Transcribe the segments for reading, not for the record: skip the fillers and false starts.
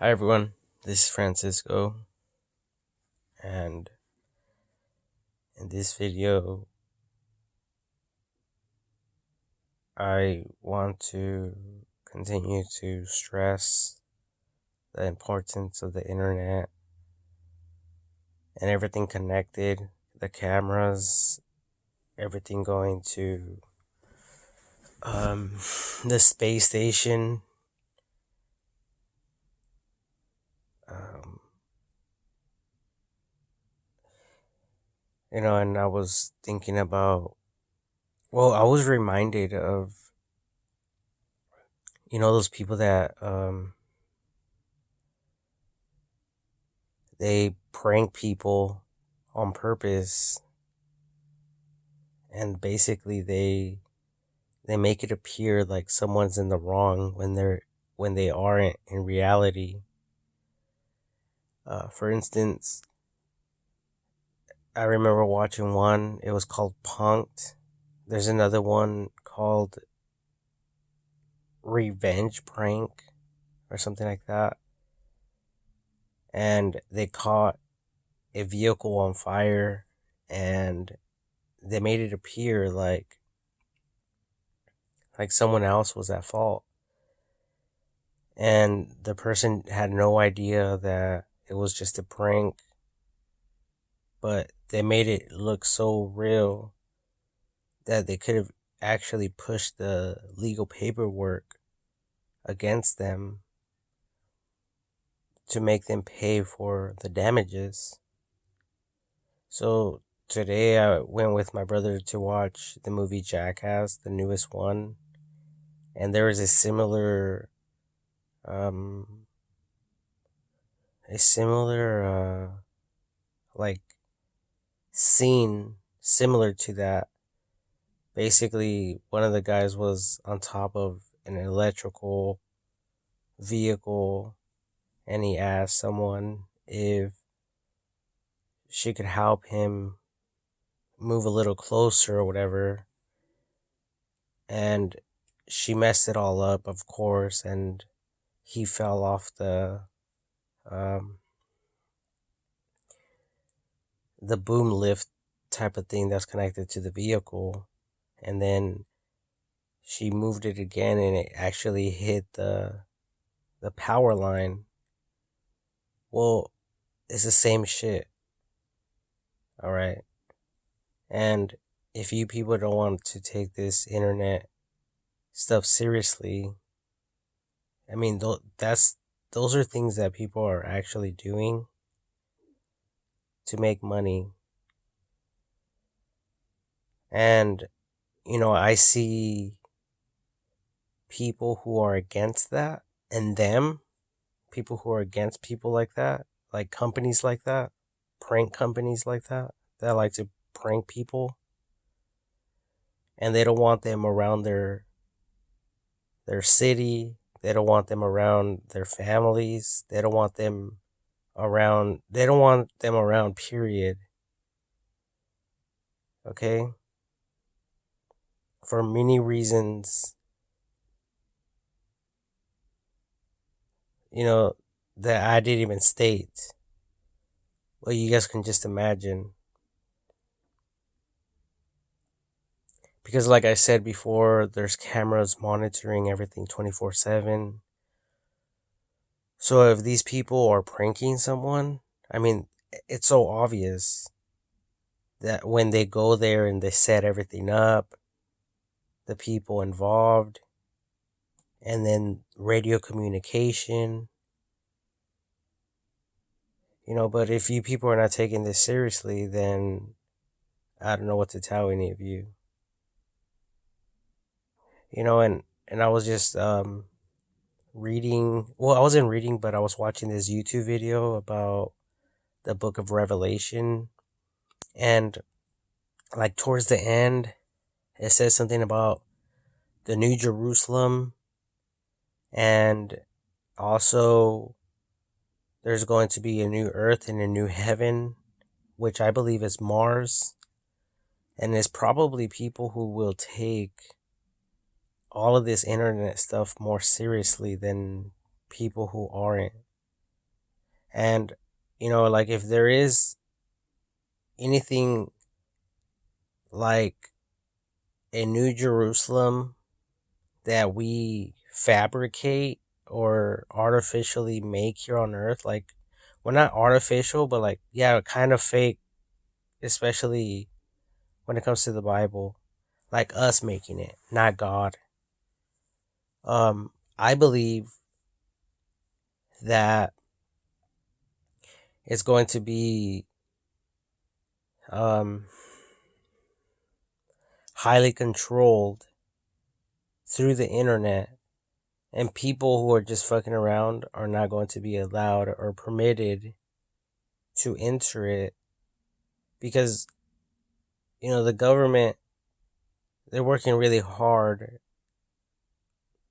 Hi everyone, this is Francisco, and in this video, I want to continue to stress the importance of the internet and everything connected, the cameras, everything going to the space station. Um, and I was thinking about, I was reminded of, those people that they prank people on purpose, and basically they make it appear like someone's in the wrong when they aren't in reality. For instance, I remember watching one. It was called Punked. There's another one called Revenge Prank or something like that, and they caught a vehicle on fire, and they made it appear like someone else was at fault, and the person had no idea that it was just a prank, but they made it look so real that they could have actually pushed the legal paperwork against them to make them pay for the damages. So today I went with my brother to watch the movie Jackass, the newest one, and there was um a similar like scene similar to that. Basically, one of the guys was on top of an electrical vehicle, and he asked someone if she could help him move a little closer or whatever. And she messed it all up, of course, and he fell off um, the boom lift type of thing that's connected to the vehicle. And then she moved it again, and it actually hit the power line. Well, it's the same shit, all right? And if you people don't want to take this internet stuff seriously, I mean, those are things that people are actually doing to make money. And I see people who are against that, and people who are against people like that, like companies like that, prank companies like that like to prank people, and they don't want them around their city. They don't want them around their families. They don't want them around, period. Okay? For many reasons, you know, that I didn't even state. Well, you guys can just imagine. Because, like I said before, there's cameras monitoring everything 24/7. So, if these people are pranking someone, I mean, it's so obvious that when they go there and they set everything up, the people involved, and then radio communication, but if you people are not taking this seriously, then I don't know what to tell any of you. And I was just reading. Well, I wasn't reading, but I was watching this YouTube video about the book of Revelation, and like towards the end, it says something about the New Jerusalem, and also there's going to be a new earth and a new heaven, which I believe is Mars, and it's probably people who will take all of this internet stuff more seriously than people who aren't. And, like if there is anything like a New Jerusalem that we fabricate or artificially make here on earth, like, well, not artificial, but like, yeah, kind of fake, especially when it comes to the Bible, like us making it, not God. I believe that it's going to be um, highly controlled through the internet, and people who are just fucking around are not going to be allowed or permitted to enter it because, the government, they're working really hard,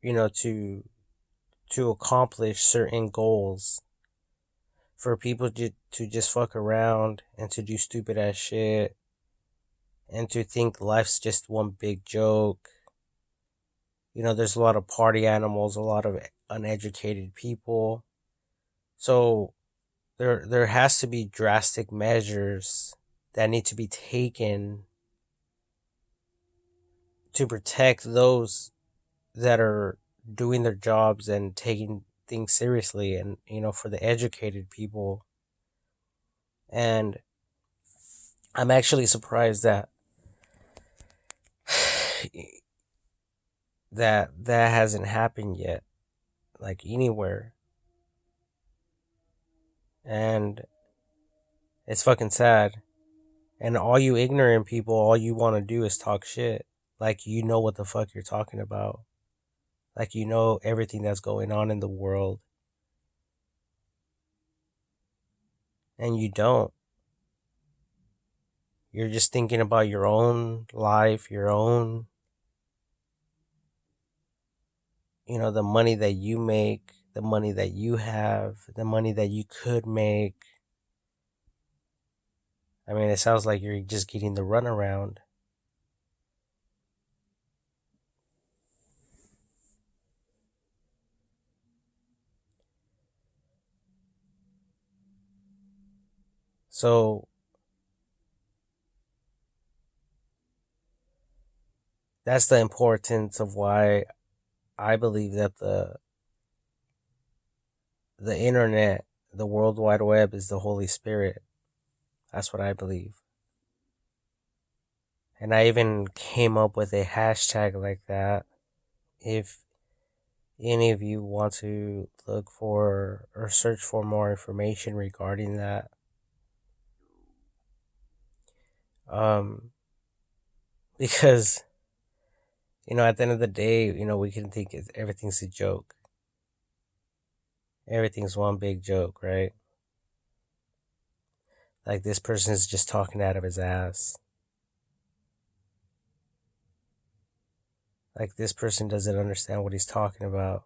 to accomplish certain goals for people to just fuck around and to do stupid ass shit and to think life's just one big joke. There's a lot of party animals, a lot of uneducated people. So there has to be drastic measures that need to be taken to protect those that are doing their jobs and taking things seriously, and for the educated people. And I'm actually surprised that that hasn't happened yet, like anywhere. And it's fucking sad. And all you ignorant people, all you want to do is talk shit, like you know what the fuck you're talking about, like you know everything that's going on in the world, and you don't. You're just thinking about your own life, your own, the money that you make, the money that you have, the money that you could make. I mean, it sounds like you're just getting the runaround. So that's the importance of why I believe that the internet, the World Wide Web, is the Holy Spirit. That's what I believe. And I even came up with a hashtag like that. If any of you want to look for or search for more information regarding that, um, because at the end of the day, we can think everything's a joke. Everything's one big joke, right? Like this person is just talking out of his ass. Like this person doesn't understand what he's talking about.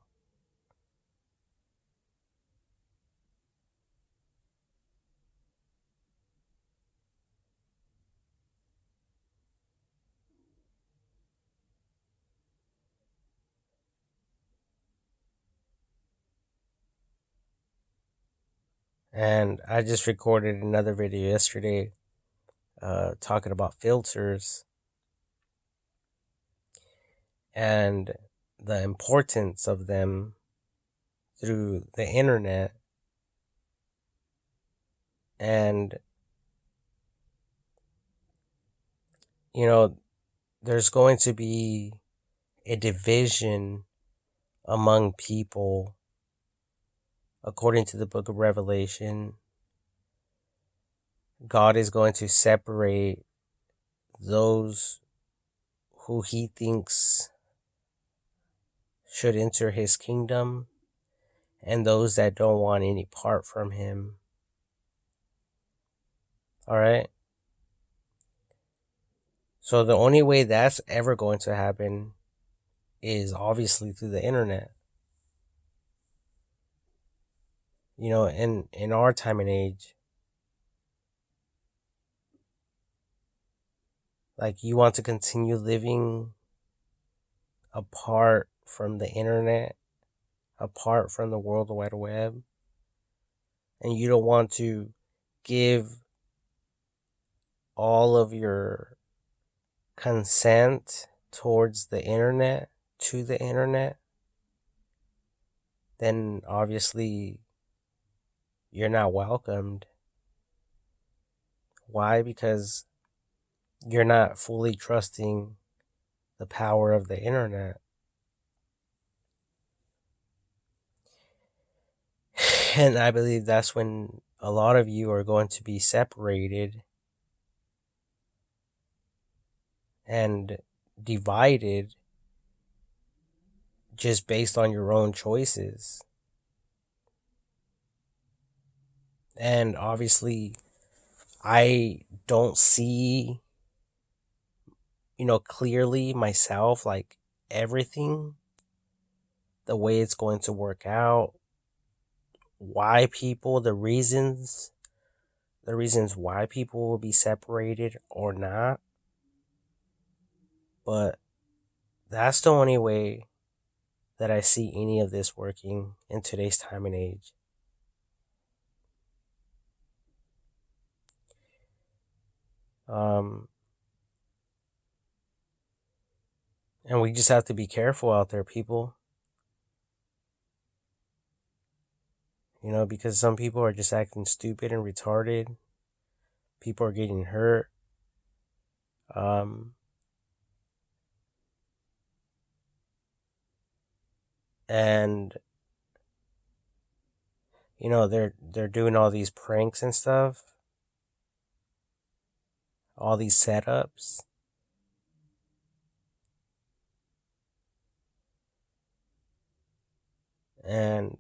And I just recorded another video yesterday talking about filters and the importance of them through the internet. And, there's going to be a division among people according to the book of Revelation. God is going to separate those who he thinks should enter his kingdom and those that don't want any part from him. All right? So the only way that's ever going to happen is obviously through the internet. In our time and age, like you want to continue living apart from the internet, apart from the World Wide Web, and you don't want to give all of your consent towards the internet, to the internet, then obviously you're not welcomed. Why? Because you're not fully trusting the power of the internet. And I believe that's when a lot of you are going to be separated and divided just based on your own choices. And obviously, I don't see, clearly myself, like everything, the way it's going to work out, why people, the reasons why people will be separated or not. But that's the only way that I see any of this working in today's time and age. Um, and we just have to be careful out there, people. Because some people are just acting stupid and retarded. People are getting hurt. Um, and they're doing all these pranks and stuff, all these setups, and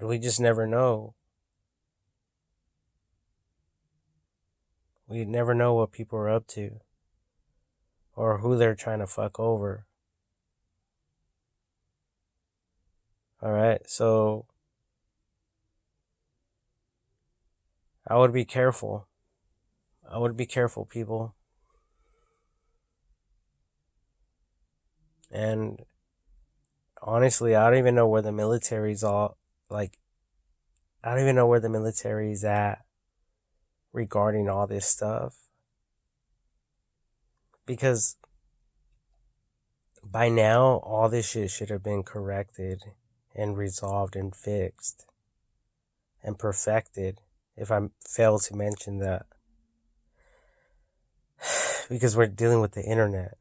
we just never know. We never know what people are up to or who they're trying to fuck over. All right, so I would be careful. I would be careful, people. And honestly, I don't even know where the military's all like. I don't even know where the military's at regarding all this stuff, because by now all this shit should have been corrected and resolved and fixed and perfected, if I fail to mention that. Because we're dealing with the internet.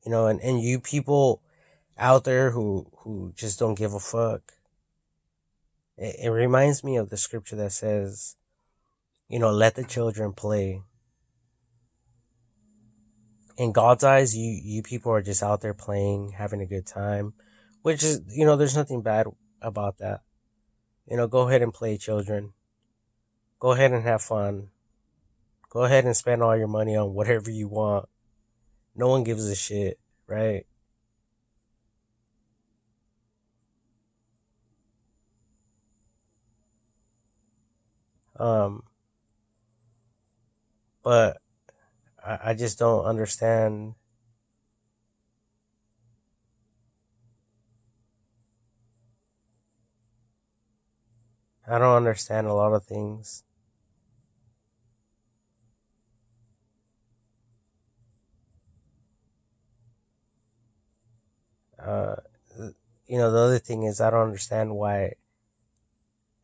And you people out there who just don't give a fuck. It reminds me of the scripture that says, let the children play. In God's eyes, you people are just out there playing, having a good time, which is, there's nothing bad about that. Go ahead and play, children. Go ahead and have fun. Go ahead and spend all your money on whatever you want. No one gives a shit, right? Um, but I just don't understand. I don't understand a lot of things. Uh, the other thing is, I don't understand why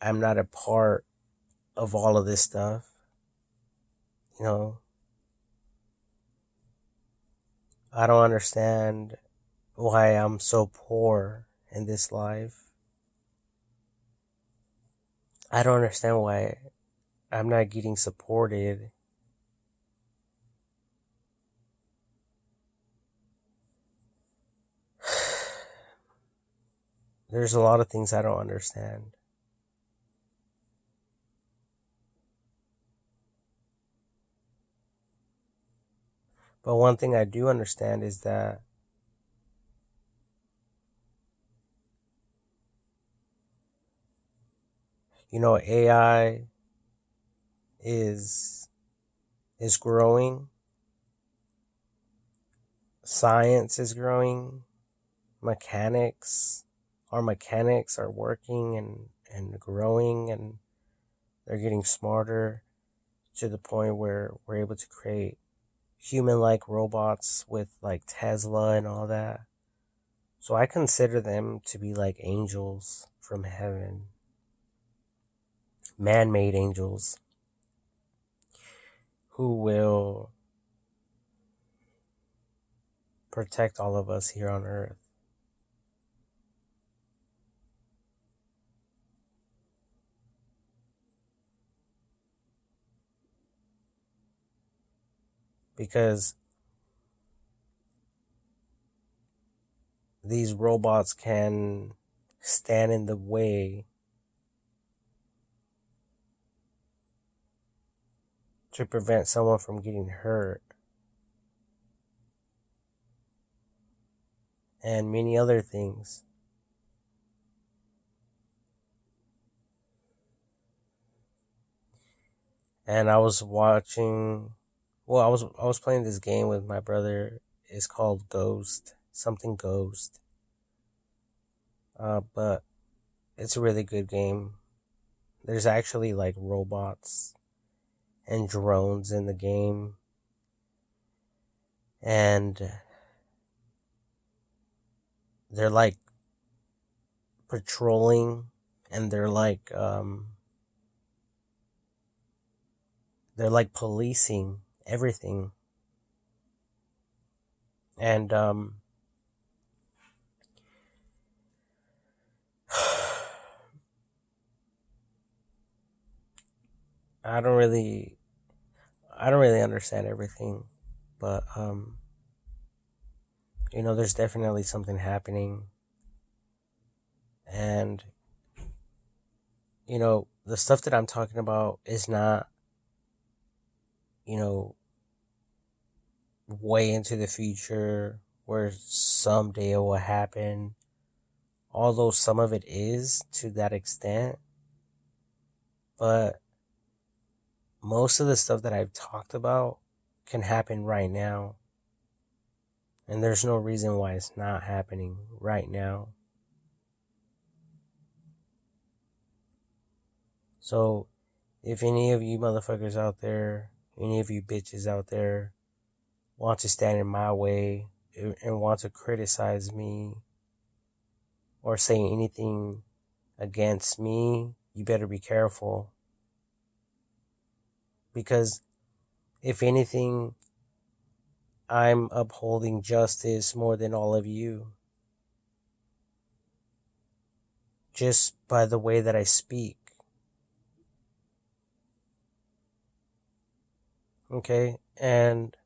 I'm not a part of all of this stuff. You know, I don't understand why I'm so poor in this life. I don't understand why I'm not getting supported. There's a lot of things I don't understand. But one thing I do understand is that AI is is growing, science is growing, our mechanics are working and growing, and they're getting smarter to the point where we're able to create human-like robots with like Tesla and all that. So I consider them to be like angels from heaven, man-made angels who will protect all of us here on earth. Because these robots can stand in the way to prevent someone from getting hurt, and many other things. And I was watching, well, I was playing this game with my brother. It's called Ghost, something Ghost. But it's a really good game. There's actually like robots and drones in the game. And they're like patrolling, and they're like policing everything. And I don't really understand everything, but there's definitely something happening. And the stuff that I'm talking about is not, you know, way into the future where someday it will happen. Although some of it is to that extent, but most of the stuff that I've talked about can happen right now. And there's no reason why it's not happening right now. So, if any of you motherfuckers out there, any of you bitches out there, want to stand in my way and want to criticize me or say anything against me, you better be careful. Because if anything, I'm upholding justice more than all of you. Just by the way that I speak. Okay? And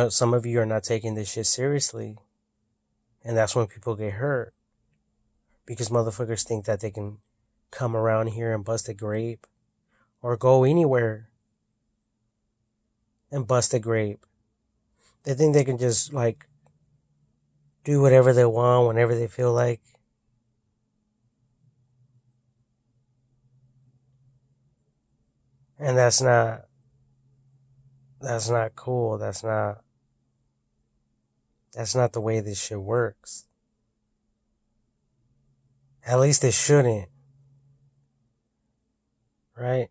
some of you are not taking this shit seriously. And that's when people get hurt. Because motherfuckers think that they can come around here and bust a grape. Or go anywhere and bust a grape. They think they can just, like, do whatever they want whenever they feel like. And that's not cool. That's not the way this shit works. At least it shouldn't. Right?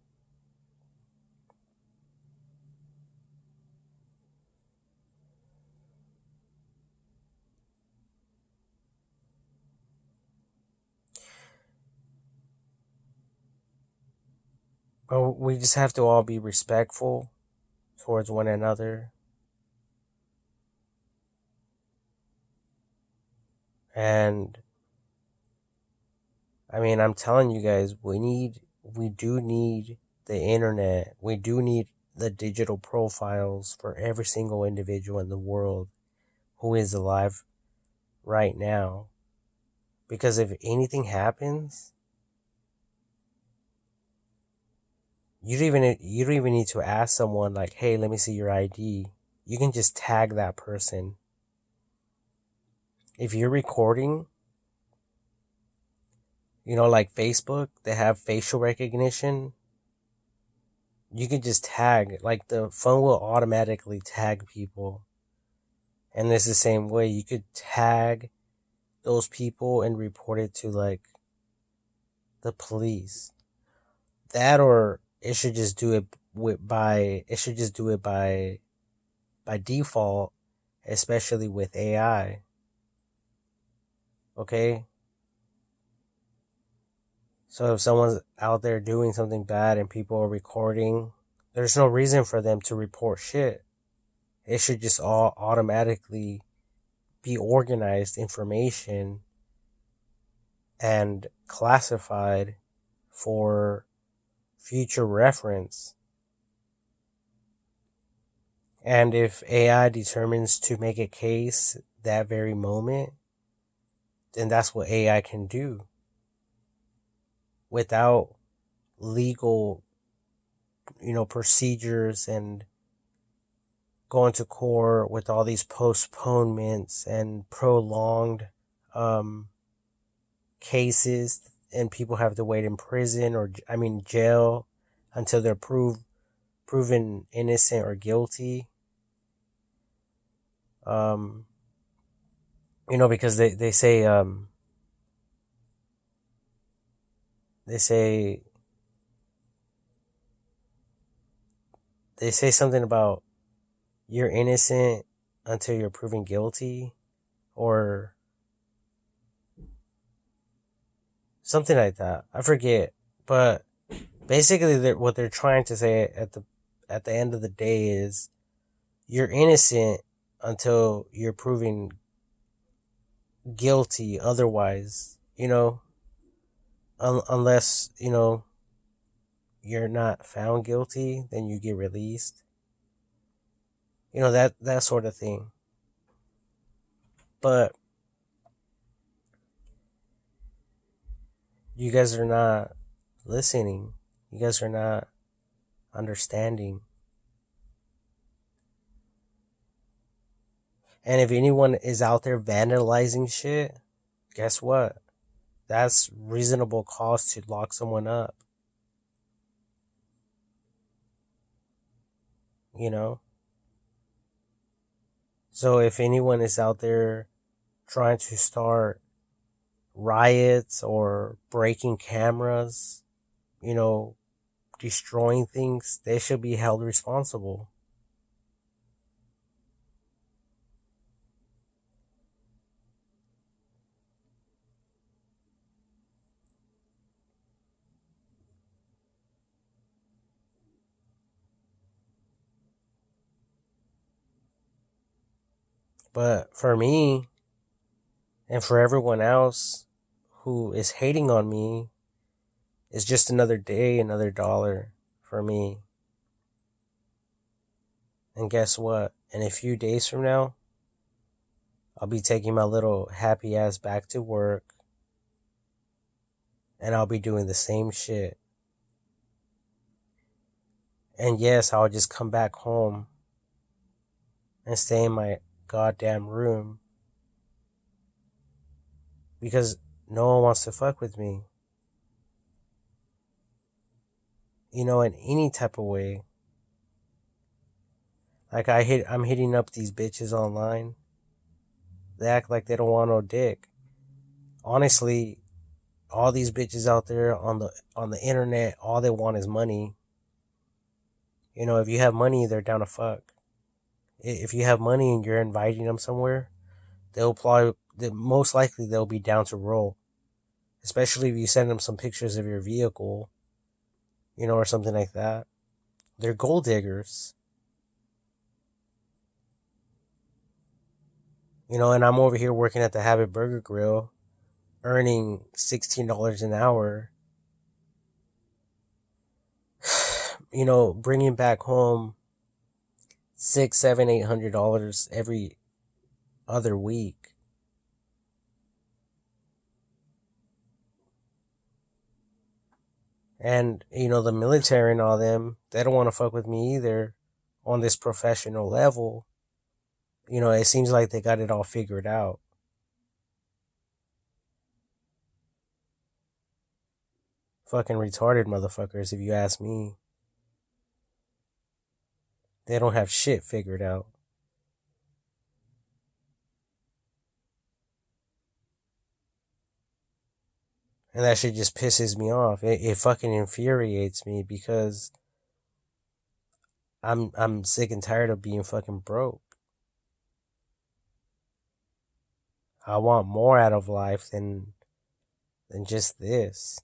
But we just have to all be respectful towards one another. And I mean, I'm telling you guys, we do need the internet. We do need the digital profiles for every single individual in the world who is alive right now. Because if anything happens, you don't even need to ask someone like, "Hey, let me see your ID." You can just tag that person. If you're recording Like Facebook, they have facial recognition. You can just tag, like the phone will automatically tag people. And it's the same way. You could tag those people and report it to like the police. That, or it should just do it by default, especially with AI. Okay? So if someone's out there doing something bad and people are recording, there's no reason for them to report shit. It should just all automatically be organized information and classified for future reference. And if AI determines to make a case that very moment, then that's what AI can do without legal, procedures and going to court with all these postponements and prolonged um, cases, and people have to wait in prison, or jail, until they're proven innocent or guilty. Um, because they say they say they say something about you're innocent until you're proven guilty, or something like that. I forget, but basically, what they're trying to say at the end of the day is you're innocent until you're proven guilty. Otherwise, unless you're not found guilty, then you get released. That sort of thing. But you guys are not listening. You guys are not understanding. And if anyone is out there vandalizing shit, guess what? That's reasonable cause to lock someone up. You know? So if anyone is out there trying to start riots or breaking cameras, you know, destroying things, they should be held responsible. But for me, and for everyone else who is hating on me, it's just another day, another dollar for me. And guess what? In a few days from now, I'll be taking my little happy ass back to work, and I'll be doing the same shit. And yes, I'll just come back home and stay in my goddamn room because no one wants to fuck with me. In any type of way. Like I'm hitting up these bitches online. They act like they don't want no dick. Honestly, all these bitches out there on the internet, all they want is money. If you have money, they're down to fuck. If you have money and you're inviting them somewhere, most likely they'll be down to roll. Especially if you send them some pictures of your vehicle, or something like that. They're gold diggers. And I'm over here working at the Habit Burger Grill, earning $16 an hour. Bringing back home $600, $700, $800 every other week. And, the military and all them, they don't want to fuck with me either on this professional level. It seems like they got it all figured out. fucking retarded motherfuckers, if you ask me. They don't have shit figured out. And that shit just pisses me off. It fucking infuriates me because I'm sick and tired of being fucking broke. I want more out of life than just this.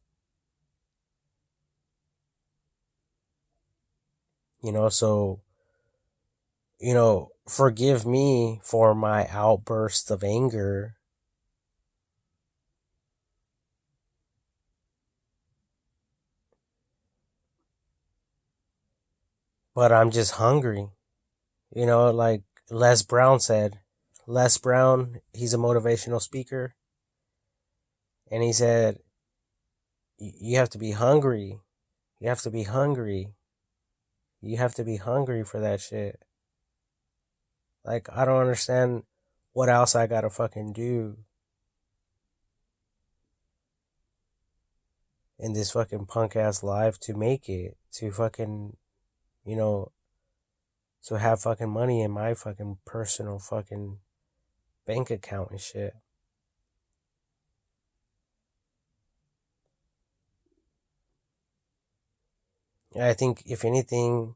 So forgive me for my outburst of anger. But I'm just hungry. Like Les Brown said. Les Brown, he's a motivational speaker. And he said, you have to be hungry. You have to be hungry. You have to be hungry for that shit. Like, I don't understand what else I gotta fucking do in this fucking punk ass life to make it. To fucking, you know, to have fucking money in my fucking personal fucking bank account and shit. I think if anything,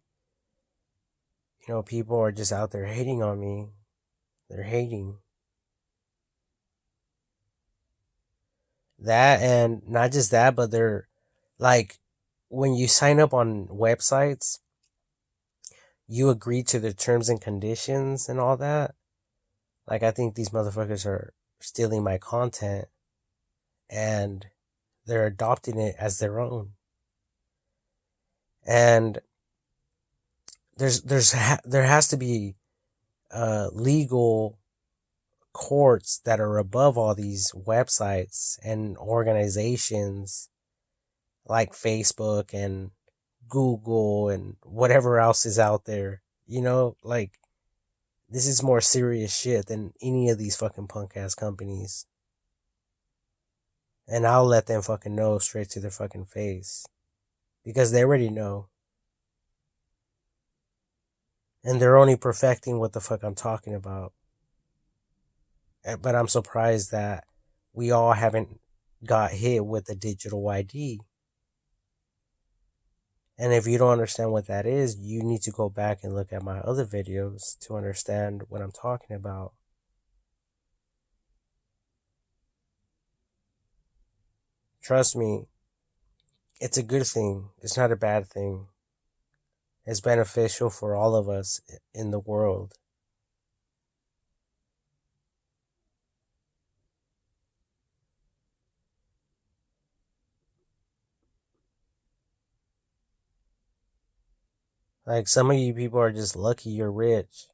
people are just out there hating on me. They're hating. That, and not just that, but they're like, when you sign up on websites, you agree to the terms and conditions and all that. Like, I think these motherfuckers are stealing my content and they're adopting it as their own. And there has to be legal courts that are above all these websites and organizations like Facebook and Google and whatever else is out there. Like, this is more serious shit than any of these fucking punk ass companies. And I'll let them fucking know straight to their fucking face. Because they already know. And they're only perfecting what the fuck I'm talking about. But I'm surprised that we all haven't got hit with a digital ID. And if you don't understand what that is, you need to go back and look at my other videos to understand what I'm talking about. Trust me, it's a good thing. It's not a bad thing. It's beneficial for all of us in the world. Like, some of you people are just lucky you're rich.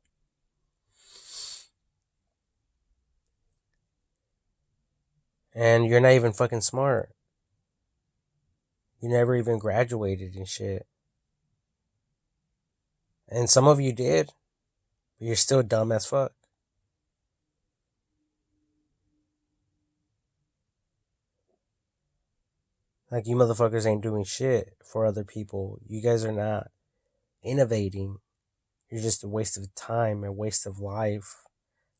And you're not even fucking smart. You never even graduated and shit. And some of you did, but you're still dumb as fuck. Like, you motherfuckers ain't doing shit for other people. You guys are not innovating. You're just a waste of time, a waste of life,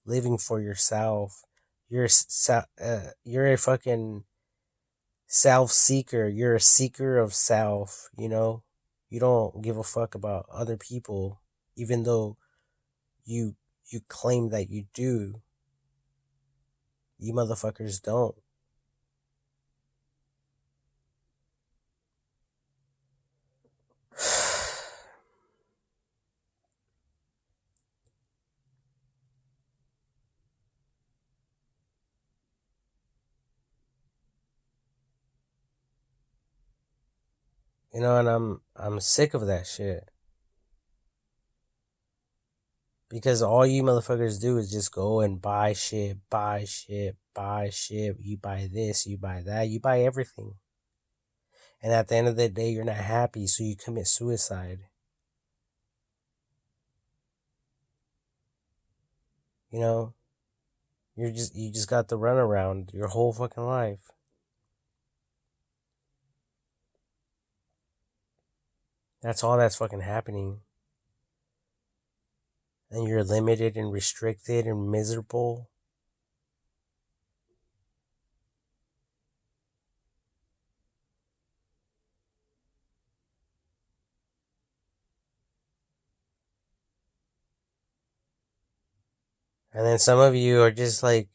living for yourself. You're a fucking self seeker. You're a seeker of self. You don't give a fuck about other people, even though you you claim that you do. You motherfuckers don't. And I'm sick of that shit. Because all you motherfuckers do is just go and buy shit, buy shit, buy shit. You buy this, you buy that, you buy everything. And at the end of the day, you're not happy, so you commit suicide. You know, you just got the runaround your whole fucking life. That's all that's fucking happening. And you're limited and restricted and miserable. And then some of you are just like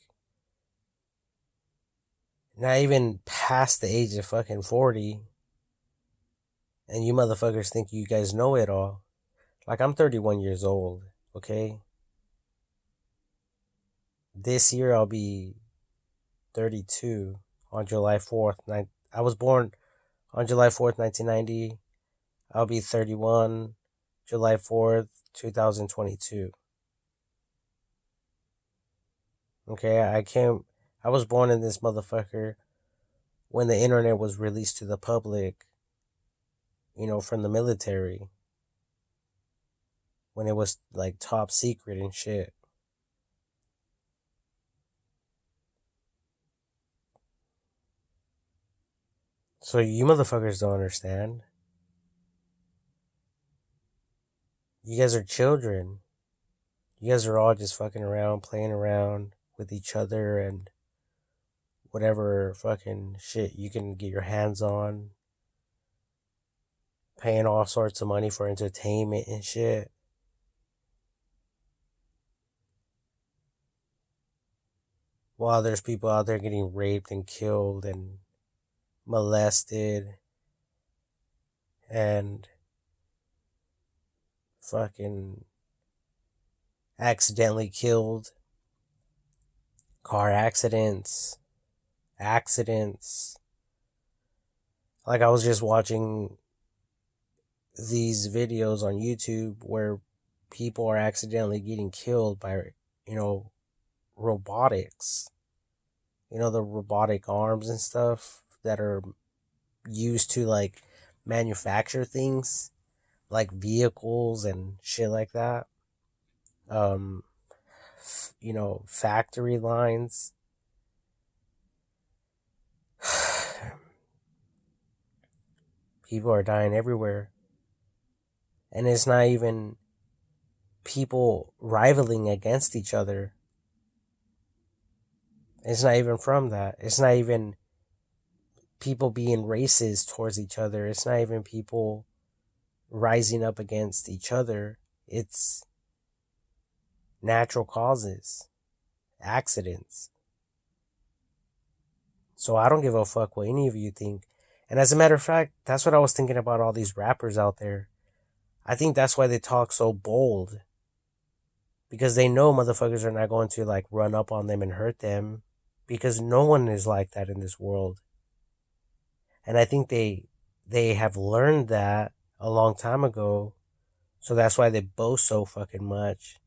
not even past the age of fucking 40. And you motherfuckers think you guys know it all. Like, I'm 31 years old, okay? This year I'll be 32 on July 4th. I was born on July 4th, 1990. I'll be 31 July 4th, 2022. Okay, I was born in this motherfucker when the internet was released to the public, from the military. When it was like top secret and shit. So you motherfuckers don't understand. You guys are children. You guys are all just fucking around, playing around with each other and whatever fucking shit you can get your hands on. Paying all sorts of money for entertainment and shit. While there's people out there getting raped and killed and molested and fucking accidentally killed. Car accidents. Like, I was just watching these videos on YouTube where people are accidentally getting killed by, robotics. The robotic arms and stuff that are used to like manufacture things like vehicles and shit like that. Um, factory lines. People are dying everywhere. And it's not even people rivaling against each other. It's not even from that. It's not even people being racist towards each other. It's not even people rising up against each other. It's natural causes, accidents. So I don't give a fuck what any of you think. And as a matter of fact, that's what I was thinking about all these rappers out there. I think that's why they talk so bold. Because they know motherfuckers are not going to like run up on them and hurt them. Because no one is like that in this world. And I think they have learned that a long time ago. So that's why they boast so fucking much.